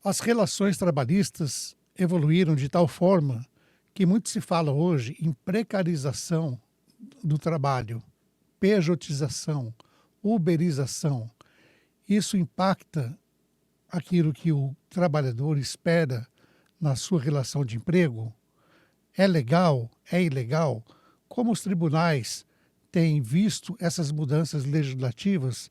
As relações trabalhistas evoluíram de tal forma que muito se fala hoje em precarização do trabalho, pejotização, uberização. Isso impacta aquilo que o trabalhador espera na sua relação de emprego? É legal? É ilegal? Como os tribunais têm visto essas mudanças legislativas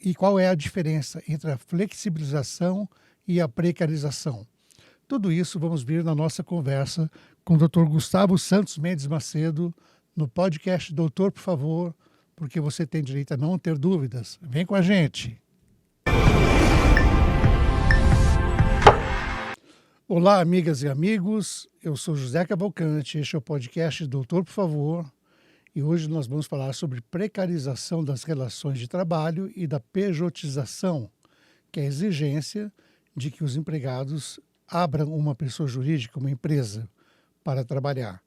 e qual é a diferença entre a flexibilização e a precarização? Tudo isso vamos ver na nossa conversa com o Dr. Gustavo Santos Mendes Macedo no podcast Doutor, por favor, porque você tem direito a não ter dúvidas. Vem com a gente. Olá, amigas e amigos. Eu sou José Cavalcante. Este é o podcast Doutor, por favor. E hoje nós vamos falar sobre precarização das relações de trabalho e da pejotização, que é a exigência de que os empregados abram uma pessoa jurídica, uma empresa, para trabalhar.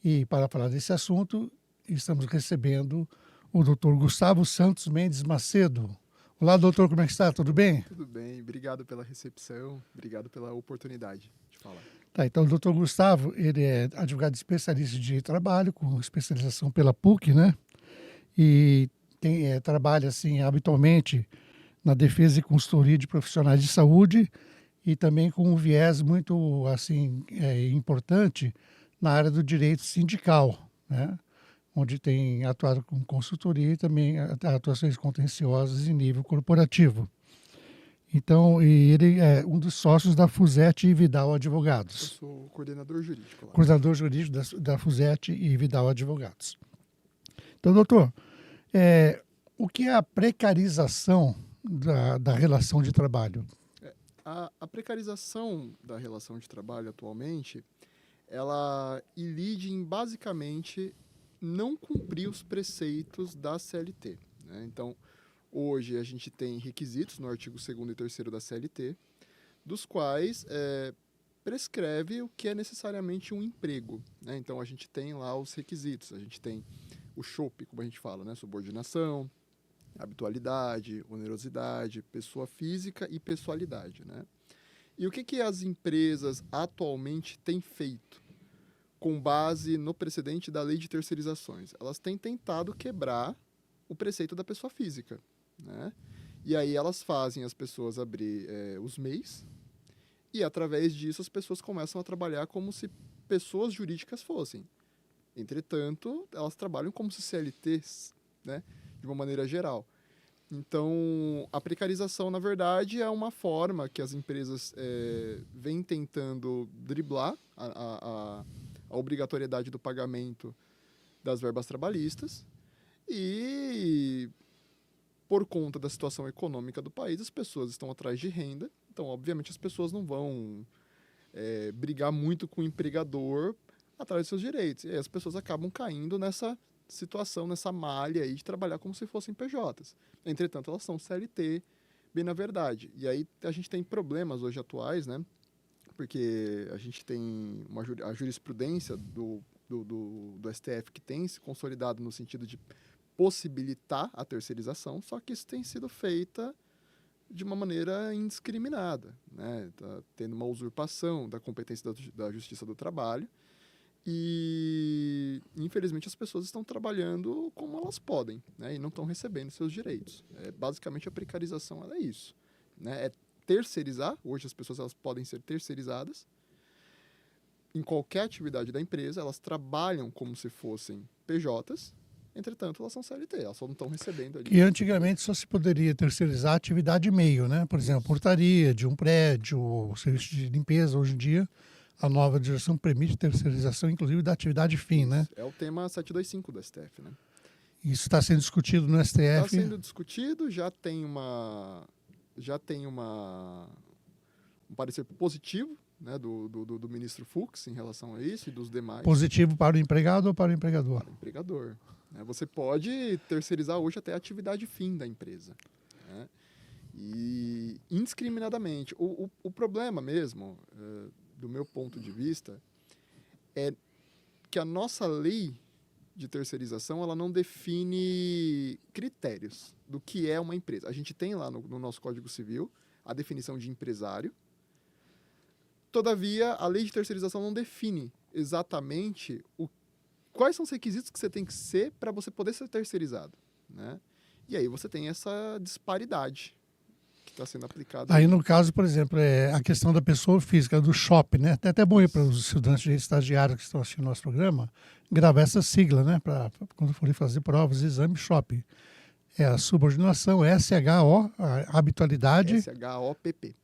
E para falar desse assunto, estamos recebendo o Dr. Gustavo Santos Mendes Macedo. Olá, doutor, como é que está? Tudo bem? Tudo bem, obrigado pela recepção, obrigado pela oportunidade de falar. Tá, então o doutor Gustavo, ele é advogado especialista de trabalho, com especialização pela PUC, né? E trabalha, assim, habitualmente na defesa e consultoria de profissionais de saúde e também com um viés muito, assim, importante na área do direito sindical, né? Onde tem atuado com consultoria e também atuações contenciosas em nível corporativo. Então, e ele é um dos sócios da Fusete e Vidal Eu Advogados. sou coordenador jurídico lá. Coordenador jurídico da Fusete e Vidal Advogados. Então, doutor, o que é a precarização da relação de trabalho? A precarização da relação de trabalho atualmente, ela ilide em basicamente não cumprir os preceitos da CLT, né? Então, hoje a gente tem requisitos no artigo 2º e 3º da CLT, dos quais prescreve o que é necessariamente um emprego, né? Então, a gente tem lá os requisitos, a gente tem o SHOP, como a gente fala, né? Subordinação, habitualidade, onerosidade, pessoa física e pessoalidade, né? E o que as empresas atualmente têm feito com base no precedente da lei de terceirizações? Elas têm tentado quebrar o preceito da pessoa física, né? E aí elas fazem as pessoas abrir os MEIs e, através disso, as pessoas começam a trabalhar como se pessoas jurídicas fossem. Entretanto, elas trabalham como se CLTs, né? De uma maneira geral. Então, a precarização, na verdade, é uma forma que as empresas vêm tentando driblar a obrigatoriedade do pagamento das verbas trabalhistas e, por conta da situação econômica do país, as pessoas estão atrás de renda. Então, obviamente, as pessoas não vão brigar muito com o empregador atrás dos seus direitos. E aí as pessoas acabam caindo nessa situação, nessa malha aí de trabalhar como se fossem PJs. Entretanto, elas são CLT, bem na verdade. E aí a gente tem problemas hoje atuais, né? Porque a gente tem a jurisprudência do STF que tem se consolidado no sentido de possibilitar a terceirização, só que isso tem sido feita de uma maneira indiscriminada, né? Tá tendo uma usurpação da competência da Justiça do Trabalho e, infelizmente, as pessoas estão trabalhando como elas podem, né? E não estão recebendo seus direitos. Basicamente, a precarização ela é isso, né? É terceirizar. Hoje as pessoas elas podem ser terceirizadas em qualquer atividade da empresa, elas trabalham como se fossem PJs, entretanto, elas são CLT, elas só não estão recebendo ali. E antigamente só se poderia terceirizar a atividade meio, né? Por exemplo, portaria de um prédio, serviço de limpeza. Hoje em dia, a nova legislação permite terceirização, inclusive, da atividade fim, Isso. né? É o tema 725 do STF, né? Isso está sendo discutido no STF. Está sendo discutido, já tem um parecer positivo, né, do ministro Fux em relação a isso e dos demais. Positivo para o empregado ou para o empregador? Para o empregador. Você pode terceirizar hoje até a atividade fim da empresa, né? E indiscriminadamente. O problema mesmo, do meu ponto de vista, é que a nossa lei de terceirização ela não define critérios do que é uma empresa. A gente tem lá no nosso Código Civil a definição de empresário. Todavia, a lei de terceirização não define exatamente quais são os requisitos que você tem que ser para você poder ser terceirizado, né? E aí você tem essa disparidade que está sendo aplicada. Aí, no caso, por exemplo, a questão da pessoa física, do SHOP, né? Até bom ir para os estudantes de estagiários que estão assistindo nosso programa, gravar essa sigla, né? Para quando forem fazer provas, exame, SHOP. É a subordinação, SHO, a habitualidade. SHOPP.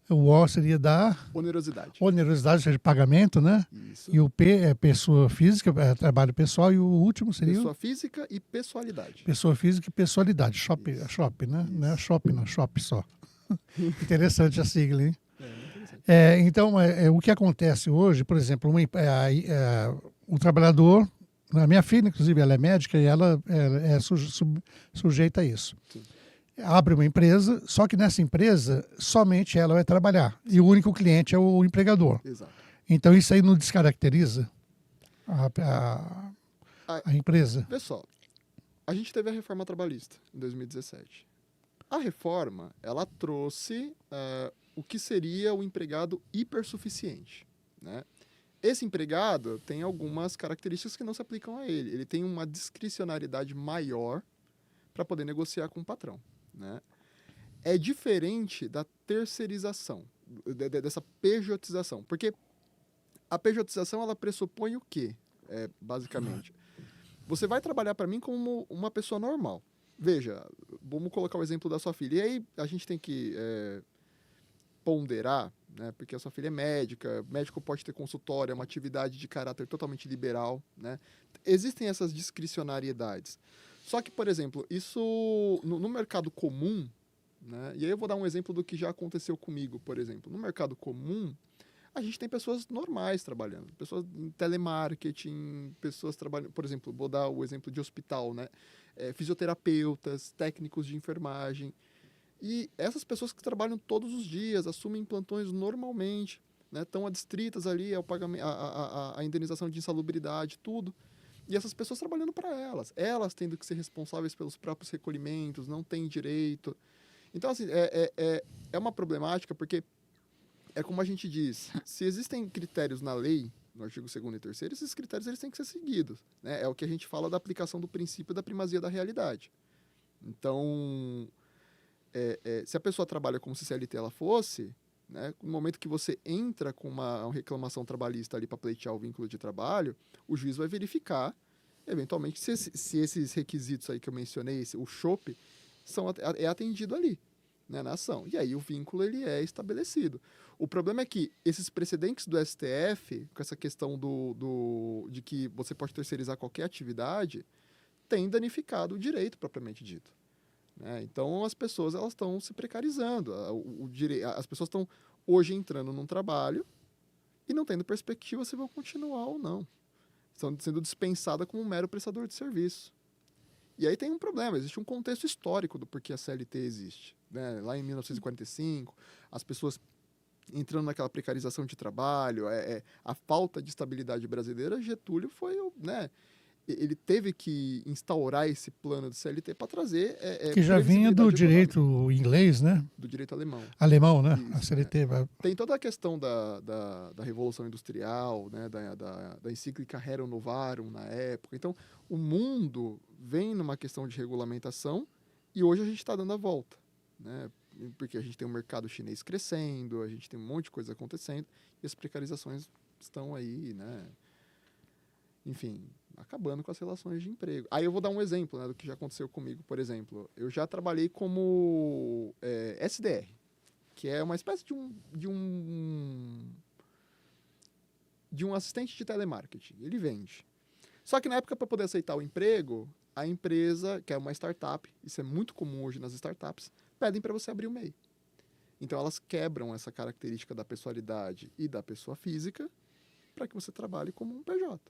O O seria da onerosidade, ou seja, de pagamento, né? Isso. E o P é pessoa física, é trabalho pessoal, e o último seria pessoa física e pessoalidade. Pessoa física e pessoalidade. Shop, né? Isso. Não é shopping, não, shop só. Interessante a sigla, hein? Interessante. Então, o que acontece hoje, por exemplo, o trabalhador, a minha filha, inclusive, ela é médica e ela é sujeita a isso. Sim. Abre uma empresa, só que nessa empresa somente ela vai trabalhar. E o único cliente é o empregador. Exato. Então isso aí não descaracteriza a empresa. Pessoal, a gente teve a reforma trabalhista em 2017. A reforma, ela trouxe o que seria o empregado hipersuficiente, né? Esse empregado tem algumas características que não se aplicam a ele. Ele tem uma discricionariedade maior para poder negociar com o patrão, né? É diferente da terceirização, dessa pejotização, porque a pejotização ela pressupõe o quê, basicamente? Você vai trabalhar para mim como uma pessoa normal. Veja, vamos colocar o exemplo da sua filha. E aí a gente tem que ponderar, né? Porque a sua filha é médica, médico pode ter consultório, é uma atividade de caráter totalmente liberal, né? Existem essas discricionariedades. Só que, por exemplo, isso no mercado comum, né? E aí eu vou dar um exemplo do que já aconteceu comigo, por exemplo. No mercado comum, a gente tem pessoas normais trabalhando, pessoas em telemarketing, pessoas trabalhando, por exemplo, vou dar o exemplo de hospital, né? Fisioterapeutas, técnicos de enfermagem. E essas pessoas que trabalham todos os dias, assumem plantões normalmente, né? Estão adstritas ali ao pagamento, a indenização de insalubridade, tudo. E essas pessoas trabalhando para elas tendo que ser responsáveis pelos próprios recolhimentos, não têm direito. Então, assim, é uma problemática, porque é como a gente diz, se existem critérios na lei, no artigo 2º e 3º, esses critérios eles têm que ser seguidos, né? É o que a gente fala da aplicação do princípio da primazia da realidade. Então, se a pessoa trabalha como se CLT ela fosse, né, no momento que você entra com uma reclamação trabalhista ali para pleitear o vínculo de trabalho, o juiz vai verificar, eventualmente, se esses requisitos aí que eu mencionei, o SHOP, é atendido ali, né, na ação. E aí o vínculo ele é estabelecido. O problema é que esses precedentes do STF, com essa questão de que você pode terceirizar qualquer atividade, tem danificado o direito propriamente dito, né? Então as pessoas elas estão se precarizando. As pessoas estão hoje entrando num trabalho e não tendo perspectiva se vão continuar ou não. Estão sendo dispensadas como um mero prestador de serviço. E aí tem um problema, existe um contexto histórico do porquê a CLT existe, né? Lá em 1945, as pessoas entrando naquela precarização de trabalho, a falta de estabilidade brasileira, Getúlio foi, né? Ele teve que instaurar esse plano de CLT para trazer que já vinha do direito inglês, né? Do direito alemão. Alemão, né? Isso, a CLT. Tem toda a questão da Revolução Industrial, né? da encíclica Rerum Novarum na época. Então, o mundo vem numa questão de regulamentação e hoje a gente está dando a volta, né? Porque a gente tem um mercado chinês crescendo, a gente tem um monte de coisa acontecendo e as precarizações estão aí, né? Enfim, acabando com as relações de emprego. Aí eu vou dar um exemplo, né, do que já aconteceu comigo. Por exemplo, eu já trabalhei como SDR, que é uma espécie de um assistente de telemarketing. Ele vende. Só que na época, para poder aceitar o emprego, a empresa, que é uma startup, isso é muito comum hoje nas startups, pedem para você abrir o MEI. Então elas quebram essa característica da pessoalidade e da pessoa física para que você trabalhe como um PJ,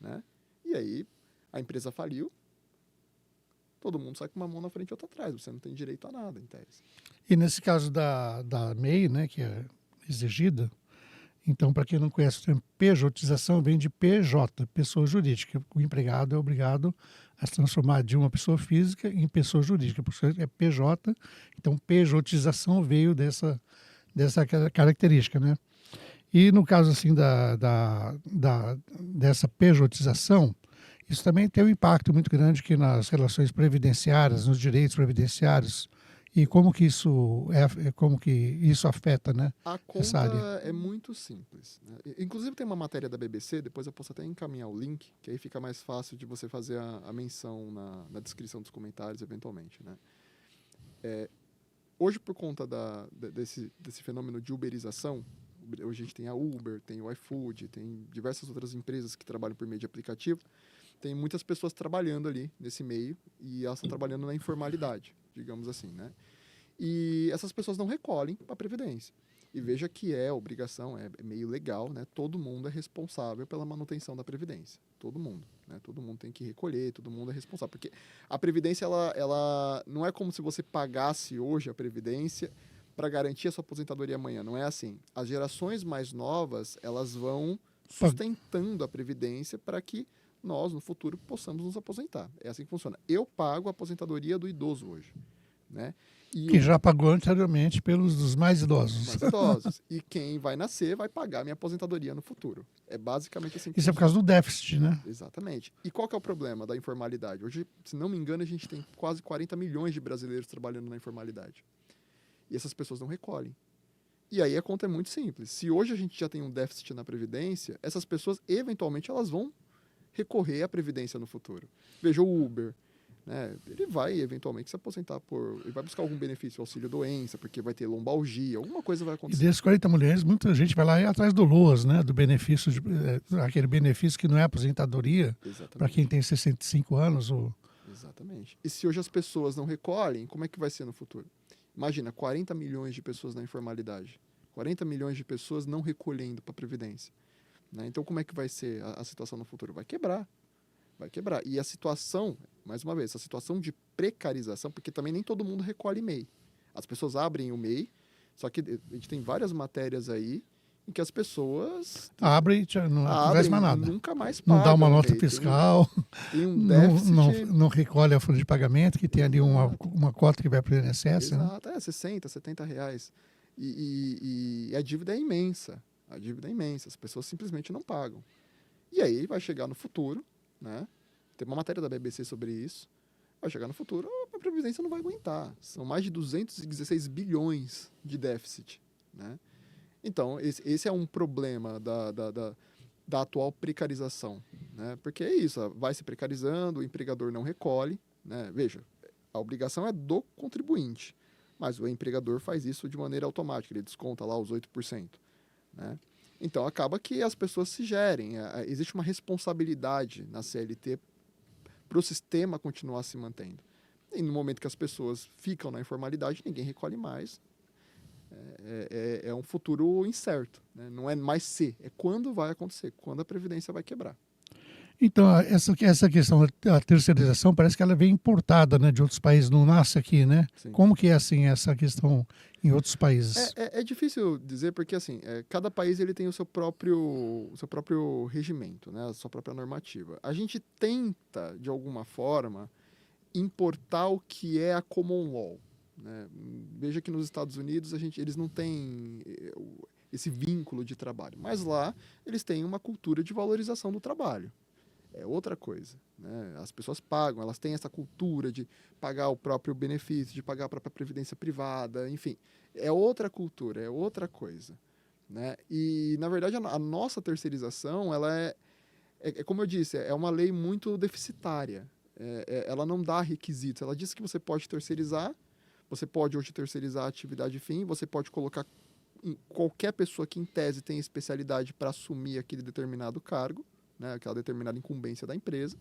né? E aí a empresa faliu, todo mundo sai com uma mão na frente e outra atrás, você não tem direito a nada, em tese. E nesse caso da MEI, né, que é exigida, Então, para quem não conhece o termo pejotização, vem de PJ, pessoa jurídica. O empregado é obrigado a se transformar de uma pessoa física em pessoa jurídica, por isso é PJ. Então, pejotização veio dessa característica, né? E no caso assim dessa pejotização, isso também tem um impacto muito grande que nas relações previdenciárias, nos direitos previdenciários, e como que isso afeta, né, A essa área. conta é muito simples, né? Inclusive tem uma matéria da BBC, depois eu posso até encaminhar o link, que aí fica mais fácil de você fazer a menção na descrição dos comentários, eventualmente, né? Hoje, por conta desse fenômeno de uberização, hoje a gente tem a Uber, tem o iFood, tem diversas outras empresas que trabalham por meio de aplicativo, tem muitas pessoas trabalhando ali nesse meio e elas estão trabalhando na informalidade, digamos assim, né? E essas pessoas não recolhem a Previdência. E veja que é obrigação, é meio legal, né? Todo mundo é responsável pela manutenção da Previdência. Todo mundo, né? Todo mundo tem que recolher, todo mundo é responsável. Porque a Previdência, ela não é como se você pagasse hoje a Previdência para garantir a sua aposentadoria amanhã. Não é assim. As gerações mais novas, elas vão sustentando a Previdência para que nós, no futuro, possamos nos aposentar. É assim que funciona. Eu pago a aposentadoria do idoso hoje, né? Que já pagou anteriormente pelos dos mais idosos. Mais idosos. E quem vai nascer vai pagar minha aposentadoria no futuro. É basicamente assim que Isso é por causa do déficit, né? Exatamente. E qual que é o problema da informalidade? Hoje, se não me engano, a gente tem quase 40 milhões de brasileiros trabalhando na informalidade. E essas pessoas não recolhem. E aí a conta é muito simples. Se hoje a gente já tem um déficit na Previdência, essas pessoas, eventualmente, elas vão recorrer à Previdência no futuro. Veja o Uber, né? Ele vai eventualmente se aposentar ele vai buscar algum benefício, auxílio-doença, porque vai ter lombalgia, alguma coisa vai E acontecer. desses 40 mulheres, muita gente vai lá e atrás do LOAS, né? Do benefício, aquele benefício que não é aposentadoria para quem tem 65 anos. Exatamente. E se hoje as pessoas não recolhem, como é que vai ser no futuro? Imagina, 40 milhões de pessoas na informalidade. 40 milhões de pessoas não recolhendo para a Previdência. Né? Então, como é que vai ser a situação no futuro? Vai quebrar. Vai quebrar. E a situação, mais uma vez, a situação de precarização, porque também nem todo mundo recolhe MEI. As pessoas abrem o MEI, só que a gente tem várias matérias aí em que as pessoas abrem e não acontece mais nada. Nunca mais pagam. Não dá uma nota fiscal, tem um déficit. Não recolhe a folha de pagamento, que tem ali uma cota que vai para o INSS. Exato, né? 60, 70 reais. E a dívida é imensa. A dívida é imensa. As pessoas simplesmente não pagam. E aí vai chegar no futuro, né? Tem uma matéria da BBC sobre isso. Vai chegar no futuro, a Previdência não vai aguentar. São mais de 216 bilhões de déficit, né? Então, esse é um problema da atual precarização, né? Porque é isso, vai se precarizando, o empregador não recolhe, né? Veja, a obrigação é do contribuinte, mas o empregador faz isso de maneira automática, ele desconta lá os 8%, né? Então, acaba que as pessoas se gerem, existe uma responsabilidade na CLT para o sistema continuar se mantendo. E no momento que as pessoas ficam na informalidade, ninguém recolhe mais. É um futuro incerto, né? Não é mais se, é quando vai acontecer, quando a Previdência vai quebrar. Então, essa questão da terceirização parece que ela vem importada, né, de outros países, não nasce aqui, né? Sim. Como que é assim essa questão em outros países? É difícil dizer porque assim, cada país ele tem o seu próprio regimento, né, a sua própria normativa. A gente tenta, de alguma forma, importar o que é a common law, né? Veja que nos Estados Unidos eles não têm esse vínculo de trabalho, mas lá eles têm uma cultura de valorização do trabalho. É outra coisa, né? As pessoas pagam, elas têm essa cultura de pagar o próprio benefício, de pagar a própria previdência privada, enfim, é outra cultura, é outra coisa, né? E na verdade a nossa terceirização, ela é como eu disse, é uma lei muito deficitária. Ela não dá requisitos, ela diz que você pode terceirizar. Você pode hoje terceirizar a atividade fim, você pode colocar qualquer pessoa que em tese tem especialidade para assumir aquele determinado cargo, né, aquela determinada incumbência da empresa,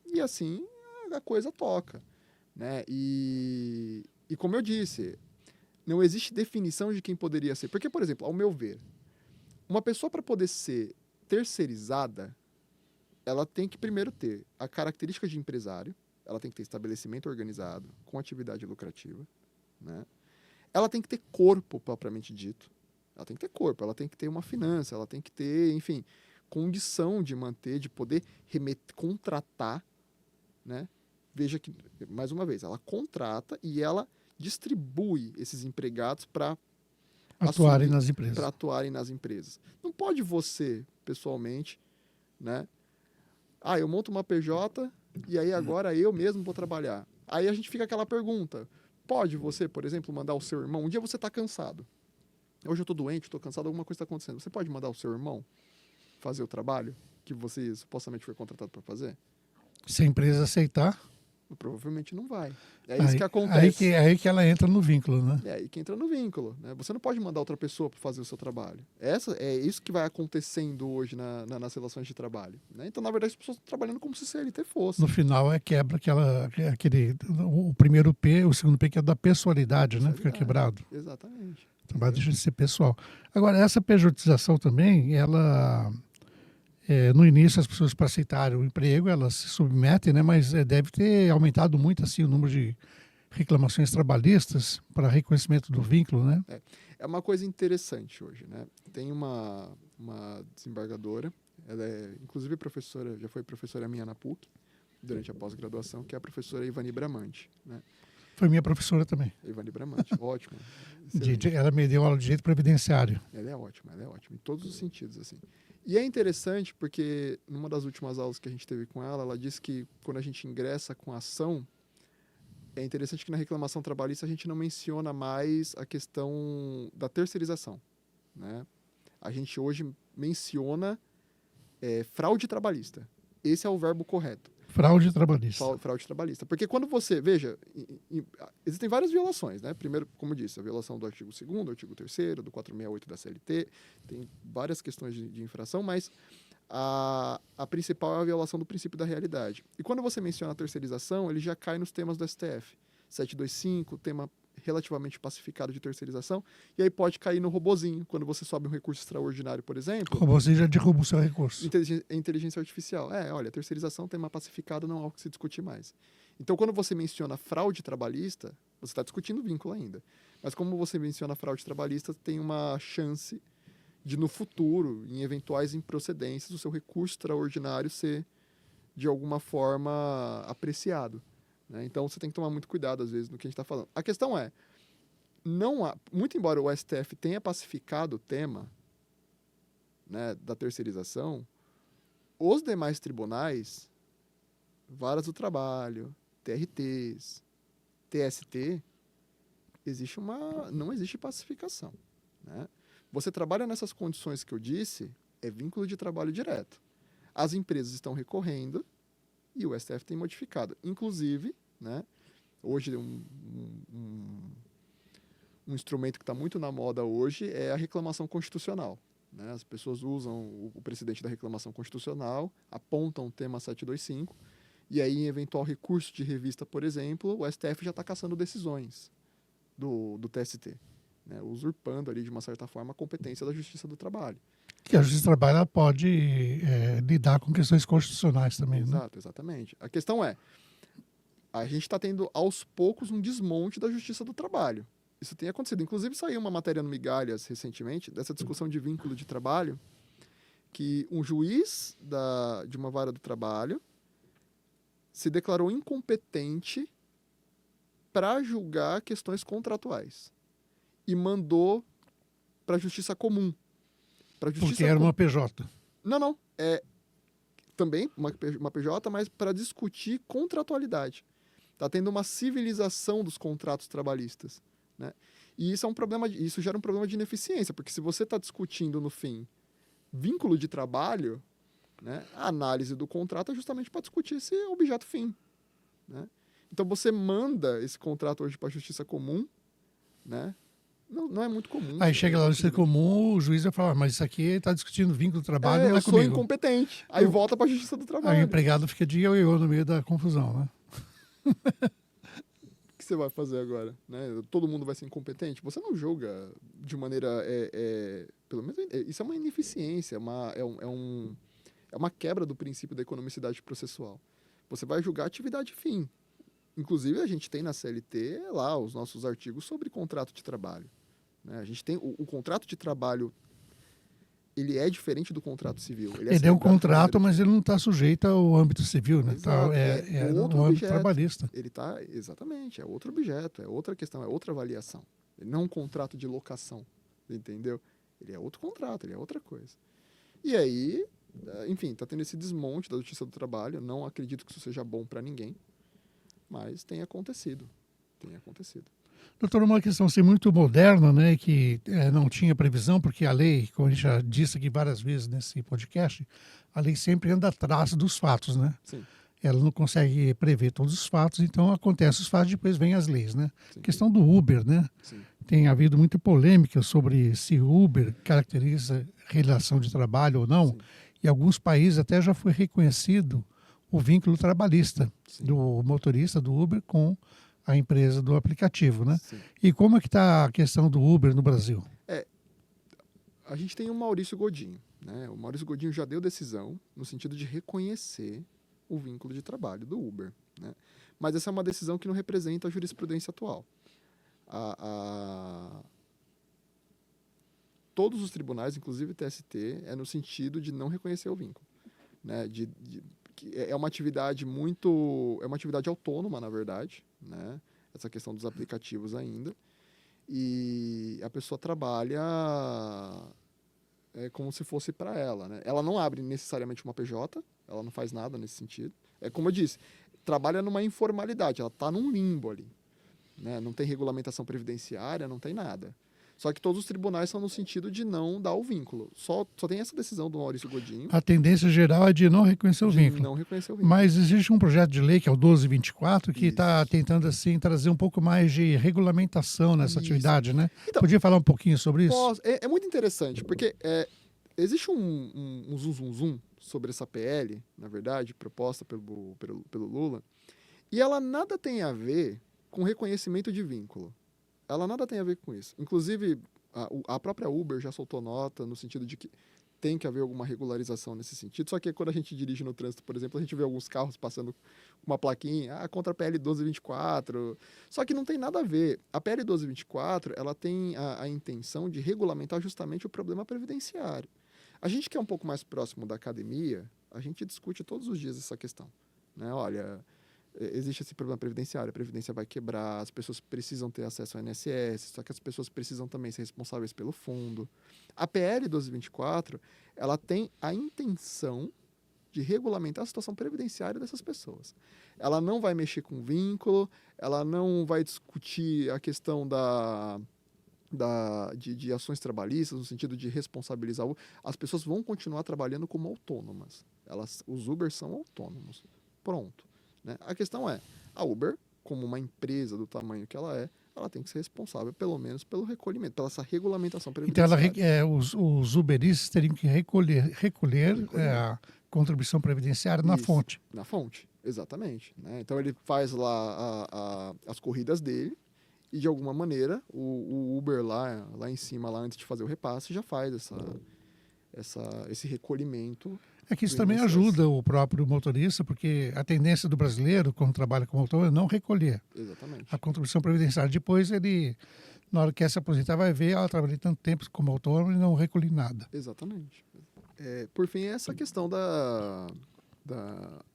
e assim a coisa toca, né? E como eu disse, não existe definição de quem poderia ser. Porque, por exemplo, ao meu ver, uma pessoa para poder ser terceirizada, ela tem que primeiro ter a característica de empresário, ela tem que ter estabelecimento organizado, com atividade lucrativa, né? Ela tem que ter corpo, propriamente dito. Ela tem que ter corpo, ela tem que ter uma finança, ela tem que ter, enfim, condição de manter, de poder contratar, né? Veja que, mais uma vez, ela contrata e ela distribui esses empregados para Atuarem nas empresas. para atuarem nas empresas. Não pode você, pessoalmente, né? Eu monto uma PJ e aí agora eu mesmo vou trabalhar. Aí a gente fica aquela pergunta. Pode você, por exemplo, mandar o seu irmão? Um dia você está cansado. Hoje eu estou doente, estou cansado, alguma coisa está acontecendo. Você pode mandar o seu irmão fazer o trabalho que você supostamente foi contratado para fazer? Se a empresa aceitar... Provavelmente não vai. É isso que acontece. Aí que ela entra no vínculo, né? É aí que entra no vínculo, né? Você não pode mandar outra pessoa para fazer o seu trabalho. É isso que vai acontecendo hoje nas relações de trabalho, né? Então, na verdade, as pessoas estão trabalhando como se CLT fosse. No final, quebra o primeiro P, o segundo P, que é da pessoalidade, né? Fica quebrado. Exatamente. O trabalho deixa de ser pessoal. Agora, essa pejotização também, ela... no início, as pessoas, para aceitarem o emprego, elas se submetem, né? Mas deve ter aumentado muito assim, o número de reclamações trabalhistas para reconhecimento do vínculo, né? É uma coisa interessante hoje, né? Tem uma desembargadora, ela é inclusive professora, já foi professora minha na PUC, durante a pós-graduação, que é a professora Ivani Bramante, né? Foi minha professora também. Ivani Bramante, ótimo. Ela me deu aula de direito previdenciário. Ela é ótima, em todos os sentidos, assim. E é interessante porque, numa das últimas aulas que a gente teve com ela, ela disse que quando a gente ingressa com a ação, é interessante que na reclamação trabalhista a gente não menciona mais a questão da terceirização, né? A gente hoje menciona fraude trabalhista. Esse é o verbo correto. Fraude trabalhista. Fraude trabalhista. Porque quando você... Veja, existem várias violações, né? Primeiro, como eu disse, a violação do artigo 2º, do artigo 3º, do 468 da CLT. Tem várias questões de infração, mas a principal é a violação do princípio da realidade. E quando você menciona a terceirização, ele já cai nos temas do STF. 725, tema relativamente pacificado de terceirização, e aí pode cair no robozinho, quando você sobe um recurso extraordinário, por exemplo. O robozinho já derruba o seu recurso. Inteligência artificial. Olha, terceirização, tema pacificado, não há o que se discutir mais. Então, quando você menciona fraude trabalhista, você está discutindo vínculo ainda. Mas como você menciona fraude trabalhista, tem uma chance de, no futuro, em eventuais improcedências, o seu recurso extraordinário ser, de alguma forma, apreciado. Né? Então, você tem que tomar muito cuidado, às vezes, no que a gente está falando. A questão é, muito embora o STF tenha pacificado o tema, né, da terceirização, os demais tribunais, varas do trabalho, TRTs, TST, não existe pacificação. Né? Você trabalha nessas condições que eu disse, é vínculo de trabalho direto. As empresas estão recorrendo e o STF tem modificado. Inclusive, né, hoje um instrumento que está muito na moda hoje é a reclamação constitucional. Né? As pessoas usam o precedente da reclamação constitucional, apontam o tema 725, e aí, em eventual recurso de revista, por exemplo, o STF já está cassando decisões do TST, né? Usurpando ali, de uma certa forma, a competência da Justiça do Trabalho. Que a Justiça do Trabalho ela pode lidar com questões constitucionais também. Exato, né? Exatamente. A questão é, a gente está tendo, aos poucos, um desmonte da Justiça do Trabalho. Isso tem acontecido. Inclusive, saiu uma matéria no Migalhas, recentemente, dessa discussão de vínculo de trabalho, que um juiz de uma vara do trabalho se declarou incompetente para julgar questões contratuais e mandou para a Justiça Comum. Porque era uma PJ. Não. É também uma PJ, mas para discutir contratualidade. Está tendo uma civilização dos contratos trabalhistas. Né? E isso gera um problema de ineficiência, porque se você está discutindo, no fim, vínculo de trabalho, né, a análise do contrato é justamente para discutir esse objeto fim. Né? Então, você manda esse contrato hoje para a Justiça Comum, né? Não é muito comum. Aí chega lá na Justiça Comum, o juiz vai falar, mas isso aqui está discutindo vínculo do trabalho, não é eu sou comigo. Incompetente. Aí volta para a Justiça do Trabalho. Aí o empregado fica de ioiô no meio da confusão, né? O que você vai fazer agora? Né? Todo mundo vai ser incompetente? Você não julga de maneira... pelo menos isso é uma ineficiência, é uma quebra do princípio da economicidade processual. Você vai julgar a atividade fim. Inclusive, a gente tem na CLT lá os nossos artigos sobre contrato de trabalho. Né? A gente tem o contrato de trabalho, ele é diferente do contrato civil. Ele é um celebrado de contrato, maneira mas ele não está sujeito ao âmbito civil, né? Exato, É outro no âmbito objeto. trabalhista. Ele tá, exatamente, é outro objeto, é outra questão, é outra avaliação. Ele não é um contrato de locação, entendeu? Ele é outro contrato, ele é outra coisa. E aí, enfim, tá tendo esse desmonte da Justiça do Trabalho. Não acredito que isso seja bom para ninguém, mas tem acontecido. Tem acontecido. Doutor, uma questão assim, muito moderna, né, que não tinha previsão, porque a lei, como a gente já disse aqui várias vezes nesse podcast, a lei sempre anda atrás dos fatos, né? Sim, Ela não consegue prever todos os fatos, então acontecem os fatos, depois vêm as leis, né? sim, Questão do Uber, né? sim. Tem havido muita polêmica sobre se Uber caracteriza relação de trabalho ou não. Sim. Em alguns países até já foi reconhecido o vínculo trabalhista Sim. do motorista do Uber com a empresa do aplicativo, né? Sim. E como é que está a questão do Uber no Brasil? A gente tem o Maurício Godinho, né? O Maurício Godinho já deu decisão no sentido de reconhecer o vínculo de trabalho do Uber, né? Mas essa é uma decisão que não representa a jurisprudência atual. Todos os tribunais, inclusive o TST, é no sentido de não reconhecer o vínculo, né? Que é uma atividade é uma atividade autônoma, na verdade, né? Essa questão dos aplicativos ainda. E a pessoa trabalha como se fosse para ela, né? Ela não abre necessariamente uma PJ, ela não faz nada nesse sentido. É como eu disse, trabalha numa informalidade, ela está num limbo ali, né? Não tem regulamentação previdenciária, não tem nada. Só que todos os tribunais são no sentido de não dar o vínculo. Só tem essa decisão do Maurício Godinho A tendência geral é de não reconhecer o de vínculo. não reconhecer o vínculo. Mas existe um projeto de lei, que é o 1224, que está Isso. tentando assim trazer um pouco mais de regulamentação nessa Isso. atividade, né? Então, Podia falar um pouquinho sobre isso? É muito interessante, porque existe um zum sobre essa PL, na verdade, proposta pelo Lula, e ela nada tem a ver com reconhecimento de vínculo. Ela nada tem a ver com isso. Inclusive, a própria Uber já soltou nota no sentido de que tem que haver alguma regularização nesse sentido. Só que quando a gente dirige no trânsito, por exemplo, a gente vê alguns carros passando uma plaquinha, contra a PL 1224. Só que não tem nada a ver. A PL 1224, ela tem a intenção de regulamentar justamente o problema previdenciário. A gente que é um pouco mais próximo da academia, a gente discute todos os dias essa questão, né? Olha, existe esse problema previdenciário, a previdência vai quebrar, as pessoas precisam ter acesso ao INSS, só que as pessoas precisam também ser responsáveis pelo fundo. A PL 1224, ela tem a intenção de regulamentar a situação previdenciária dessas pessoas. Ela não vai mexer com vínculo, ela não vai discutir a questão de ações trabalhistas, no sentido de responsabilizar. As pessoas vão continuar trabalhando como autônomas. Os Uber são autônomos. Pronto. Né? A questão é, a Uber, como uma empresa do tamanho que ela tem que ser responsável, pelo menos, pelo recolhimento, pela essa regulamentação Então, previdenciária. os uberistas teriam que recolher a contribuição previdenciária na Isso, fonte. Na fonte, exatamente. Né? Então, ele faz lá as corridas dele e, de alguma maneira, o Uber lá em cima, lá antes de fazer o repasse, já faz esse recolhimento. É que isso do também INSS. ajuda o próprio motorista, porque a tendência do brasileiro, quando trabalha como autônomo, é não recolher Exatamente. a contribuição previdenciária. Depois ele, na hora que quer se aposentar, vai ver, trabalhei tanto tempo como autônomo e não recolhi nada. Exatamente. Por fim, essa questão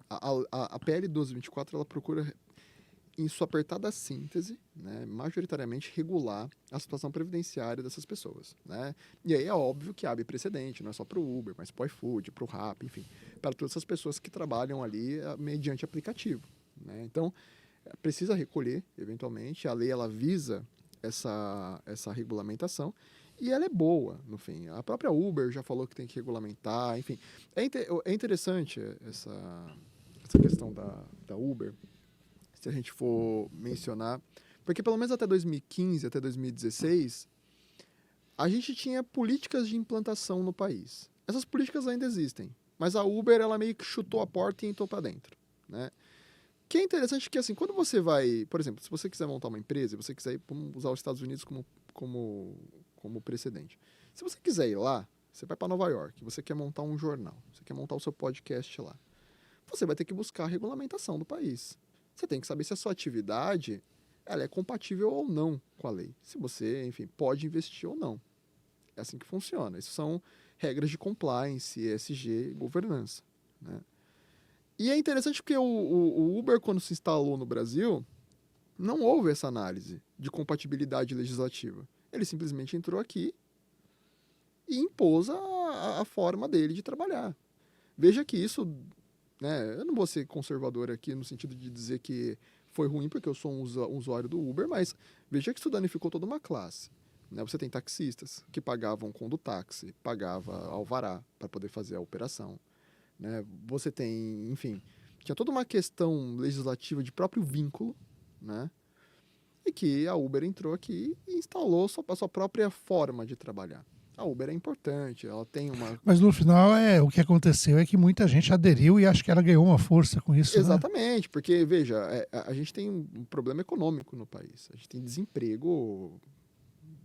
a PL 1224, ela procura, em sua apertada síntese, né, majoritariamente regular a situação previdenciária dessas pessoas. Né? E aí é óbvio que abre precedente, não é só para o Uber, mas para o iFood, para o Rappi, enfim, para todas essas pessoas que trabalham ali mediante aplicativo. Né? Então, precisa recolher, eventualmente. A lei ela visa essa regulamentação e ela é boa, no fim. A própria Uber já falou que tem que regulamentar, enfim. É interessante essa questão da Uber, se a gente for mencionar, porque pelo menos até 2015, até 2016, a gente tinha políticas de implantação no país. Essas políticas ainda existem, mas a Uber, ela meio que chutou a porta e entrou para dentro, né? Que é interessante que, assim, quando você vai, por exemplo, se você quiser montar uma empresa, você quiser vamos usar os Estados Unidos como precedente. Se você quiser ir lá, você vai para Nova York, você quer montar um jornal, você quer montar o seu podcast lá, você vai ter que buscar a regulamentação do país. Você tem que saber se a sua atividade ela é compatível ou não com a lei. Se você, enfim, pode investir ou não. É assim que funciona. Isso são regras de compliance, ESG e governança, né? E é interessante porque o Uber, quando se instalou no Brasil, não houve essa análise de compatibilidade legislativa. Ele simplesmente entrou aqui e impôs a forma dele de trabalhar. Veja que isso, né, eu não vou ser conservador aqui no sentido de dizer que foi ruim porque eu sou um usuário do Uber, mas veja que isso danificou toda uma classe. Né? Você tem taxistas que pagavam condutáxi, pagava alvará para poder fazer a operação. Né? Você tem, enfim, tinha toda uma questão legislativa de próprio vínculo, né? E que a Uber entrou aqui e instalou a sua própria forma de trabalhar. A Uber é importante, ela tem uma... Mas no final, o que aconteceu é que muita gente aderiu e acho que ela ganhou uma força com isso, né? Exatamente, porque, veja, a gente tem um problema econômico no país. A gente tem desemprego,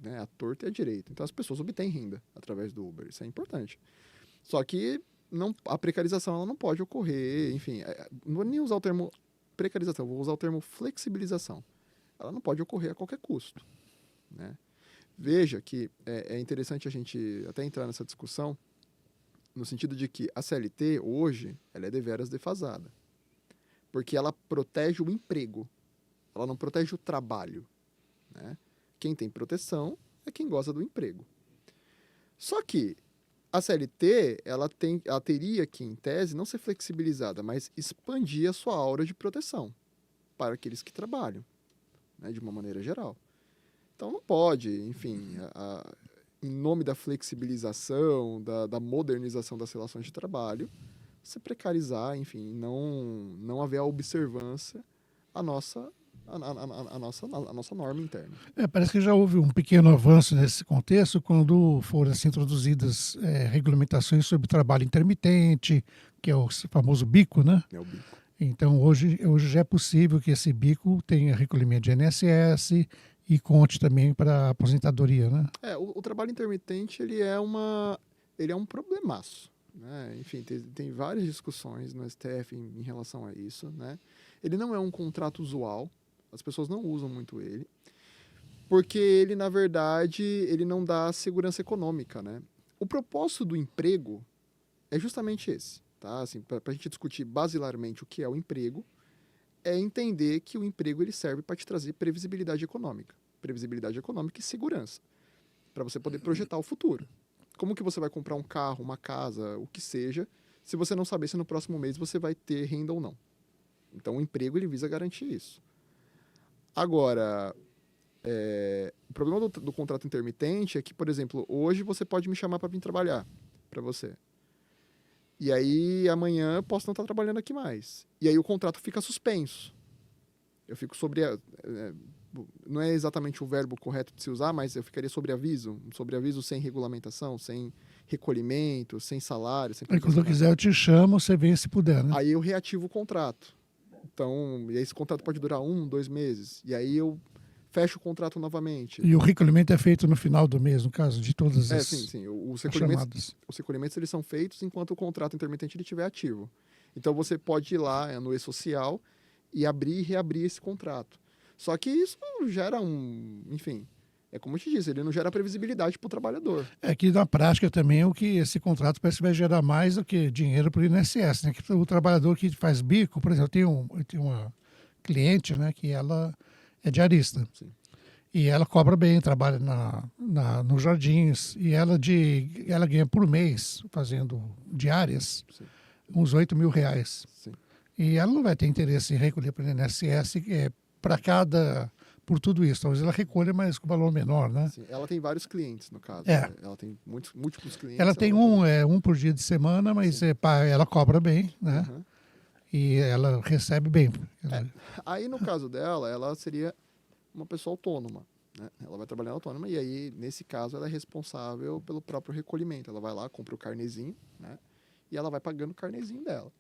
né, à torta e à direita. Então as pessoas obtêm renda através do Uber, isso é importante. Só que a precarização ela não pode ocorrer, enfim, não vou nem usar o termo precarização, vou usar o termo flexibilização. Ela não pode ocorrer a qualquer custo, né? Veja que é interessante a gente até entrar nessa discussão no sentido de que a CLT hoje ela é deveras defasada, porque ela protege o emprego, ela não protege o trabalho, né? Quem tem proteção é quem gosta do emprego. Só que a CLT, ela teria que, em tese, não ser flexibilizada, mas expandir a sua aura de proteção para aqueles que trabalham, né, de uma maneira geral. Então não pode, enfim, em nome da flexibilização, da modernização das relações de trabalho, se precarizar, enfim, não haver a observância à nossa norma interna. Parece que já houve um pequeno avanço nesse contexto quando foram assim, introduzidas regulamentações sobre trabalho intermitente, que é o famoso bico, né? É o bico. Então, hoje já é possível que esse bico tenha recolhimento de INSS e conte também para a aposentadoria, né? O trabalho intermitente, ele é um problemaço, né? Enfim, tem várias discussões no STF em relação a isso, né? Ele não é um contrato usual, as pessoas não usam muito ele, porque ele, na verdade, ele não dá segurança econômica, né? O propósito do emprego é justamente esse, tá? Assim, para a gente discutir basilarmente o que é o emprego, é entender que o emprego ele serve para te trazer previsibilidade econômica e segurança, para você poder projetar o futuro. Como que você vai comprar um carro, uma casa, o que seja, se você não saber se no próximo mês você vai ter renda ou não? Então, o emprego ele visa garantir isso. Agora, o problema do contrato intermitente é que, por exemplo, hoje você pode me chamar para vir trabalhar para você. E aí, amanhã, eu posso não estar trabalhando aqui mais. E aí, o contrato fica suspenso. Eu fico sobre... não é exatamente o verbo correto de se usar, mas eu ficaria sobre aviso sem regulamentação, sem recolhimento, sem salário. Sem quando eu quiser, eu te chamo, você vem se puder, né? Aí eu reativo o contrato. Então, e esse contrato pode durar 1, 2 meses. E aí eu fecho o contrato novamente. E o recolhimento é feito no final do mês, no caso de todas as sim. chamadas. Os recolhimentos eles são feitos enquanto o contrato intermitente ele estiver ativo. Então, você pode ir lá no e-social e abrir e reabrir esse contrato. Só que isso gera enfim, é como eu te disse, ele não gera previsibilidade para o trabalhor. É que na prática também o que esse contrato parece que vai gerar mais do que dinheiro para o INSS, né? Que o trabalhador que faz bico, por exemplo, eu tenho uma cliente, né, que ela é diarista. Sim. E ela cobra bem, trabalha nos jardins, e ela ganha por mês, fazendo diárias, Sim. uns R$8.000. Sim. E ela não vai ter interesse em recolher para o INSS por tudo isso. Talvez ela recolha, mas com valor menor, né? Sim. Ela tem vários clientes, no caso. Ela tem múltiplos clientes. Ela tem um por dia de semana, mas ela cobra bem, né? Uhum. E ela recebe bem. Aí, no caso dela, ela seria uma pessoa autônoma, né? Ela vai trabalhar autônoma e aí, nesse caso, ela é responsável pelo próprio recolhimento. Ela vai lá, compra o carnezinho, né? E ela vai pagando o carnezinho dela.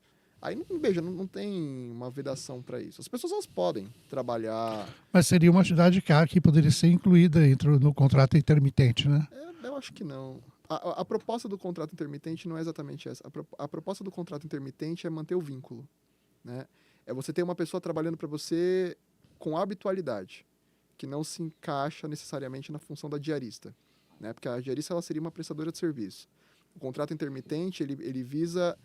Aí, veja, não tem uma vedação para isso. As pessoas elas podem trabalhar... Mas seria uma atividade que poderia ser incluída no contrato intermitente, né? Eu acho que não. A proposta do contrato intermitente não é exatamente essa. A proposta do contrato intermitente é manter o vínculo, né? É você ter uma pessoa trabalhando para você com habitualidade. que não se encaixa necessariamente na função da diarista, né? Porque a diarista ela seria uma prestadora de serviço. O contrato intermitente, ele visa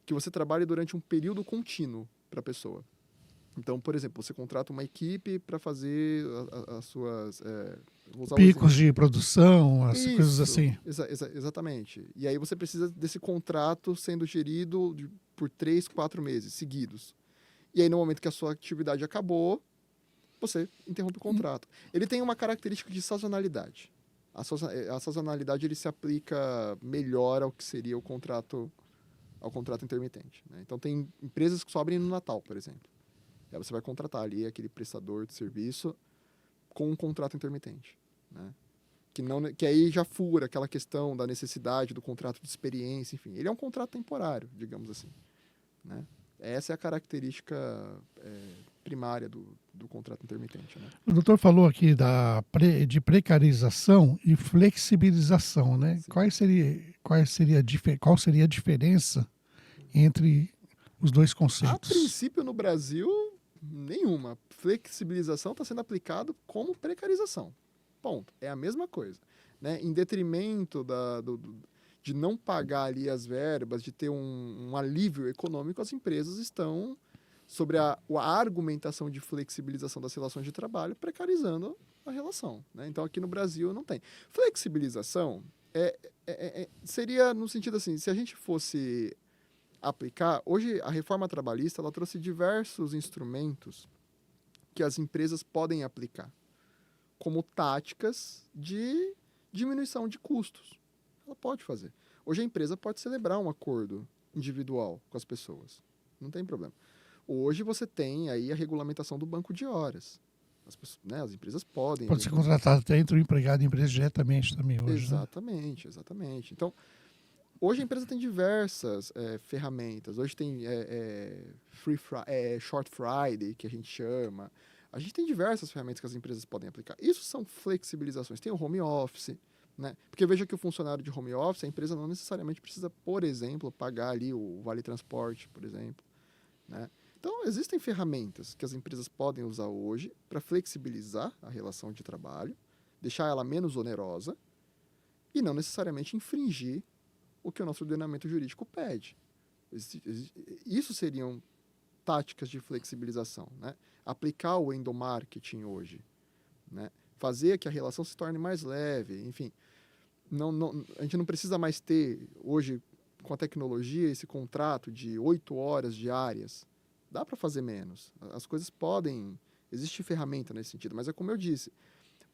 que você trabalhe durante um período contínuo para a pessoa. Então, por exemplo, você contrata uma equipe para fazer as suas... vou usar Picos de produção, as coisas assim. Exatamente. E aí você precisa desse contrato sendo gerido por 3, 4 meses seguidos. E aí, no momento que a sua atividade acabou, você interrompe o contrato. Ele tem uma característica de sazonalidade. A sazonalidade ele se aplica melhor ao que seria ao contrato intermitente, né? Então, tem empresas que só abrem no Natal, por exemplo. Aí você vai contratar ali aquele prestador de serviço com um contrato intermitente, né? Que aí já fura aquela questão da necessidade do contrato de experiência, enfim. Ele é um contrato temporário, digamos assim, né? Essa é a característica primária do contrato intermitente, né? O doutor falou aqui de precarização e flexibilização, né? Qual seria a diferença entre os dois A conceitos? princípio, no Brasil, nenhuma. Flexibilização está sendo aplicado como precarização. Ponto. É a mesma coisa, né? Em detrimento de não pagar ali as verbas, de ter um alívio econômico, as empresas estão, sobre a argumentação de flexibilização das relações de trabalho, precarizando a relação, né? Então, aqui no Brasil, não tem. Flexibilização seria no sentido assim, se a gente fosse aplicar... Hoje, a reforma trabalhista ela trouxe diversos instrumentos que as empresas podem aplicar como táticas de diminuição de custos. Ela pode fazer. Hoje, a empresa pode celebrar um acordo individual com as pessoas. Não tem problema. Hoje, você tem aí a regulamentação do banco de horas. As empresas podem... Pode ser contratado até entre o empregado e a empresa diretamente também hoje. Exatamente, né? Exatamente. Então, hoje a empresa tem diversas ferramentas. Hoje tem Short Friday, que a gente chama. A gente tem diversas ferramentas que as empresas podem aplicar. Isso são flexibilizações. Tem o home office, né? Porque veja que o funcionário de home office, a empresa não necessariamente precisa, por exemplo, pagar ali o vale transporte, por exemplo, né? Então, existem ferramentas que as empresas podem usar hoje para flexibilizar a relação de trabalho, deixar ela menos onerosa e não necessariamente infringir o que o nosso ordenamento jurídico pede. Isso seriam táticas de flexibilização, né? Aplicar o endomarketing hoje, né? Fazer que a relação se torne mais leve, enfim. A gente não precisa mais ter, hoje, com a tecnologia, esse contrato de 8 horas diárias. Dá para fazer menos. As coisas podem... Existe ferramenta nesse sentido, mas é como eu disse,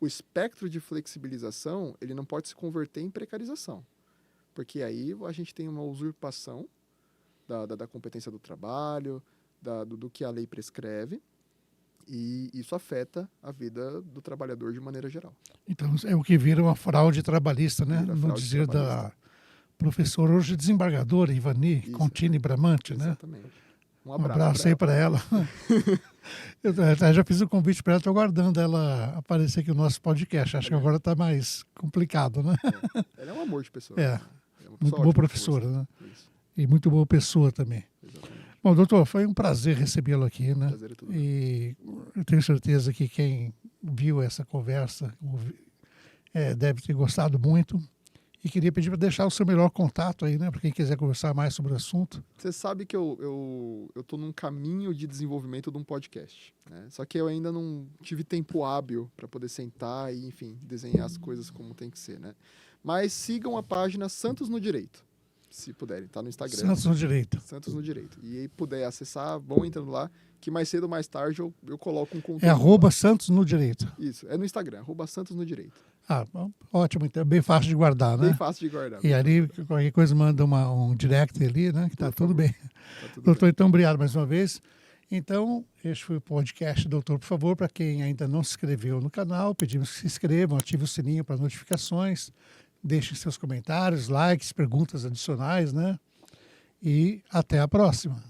o espectro de flexibilização ele não pode se converter em precarização, porque aí a gente tem uma usurpação da competência do trabalho, do que a lei prescreve, e isso afeta a vida do trabalhador de maneira geral. Então, é o que vira uma fraude trabalhista, né? No dizer da professora, hoje desembargadora, Ivani Contini Bramante, né? Exatamente. Um abraço aí para ela. Eu já fiz o convite para ela, estou aguardando ela aparecer aqui no nosso podcast. Acho que agora está mais complicado, né? Ela é um amor de pessoa. É muito boa professora, né? Isso. E muito boa pessoa também. Exatamente. Bom, doutor, foi um prazer recebê-lo aqui, né? Prazer é tudo. E eu tenho certeza que quem viu essa conversa deve ter gostado muito. E queria pedir para deixar o seu melhor contato aí, né? Para quem quiser conversar mais sobre o assunto. Você sabe que eu estou num caminho de desenvolvimento de um podcast, né? Só que eu ainda não tive tempo hábil para poder sentar e, enfim, desenhar as coisas como tem que ser, né? Mas sigam a página Santos no Direito, se puderem, tá no Instagram. Santos no Direito. Santos no Direito. E aí puder acessar, vão entrando lá, que mais cedo ou mais tarde eu coloco um conteúdo. É @Santos no Direito. Isso, é no Instagram, @Santos no Direito. Ah, ótimo, então é bem fácil de guardar, né? Bem fácil de guardar. E ali, qualquer coisa, manda um direct ali, né? Que tá tudo bem. Tá tudo Doutor, bem. então, obrigado mais uma vez. Então, este foi o podcast, doutor. Por favor, para quem ainda não se inscreveu no canal, pedimos que se inscrevam, ative o sininho para notificações, deixem seus comentários, likes, perguntas adicionais, né? E até a próxima.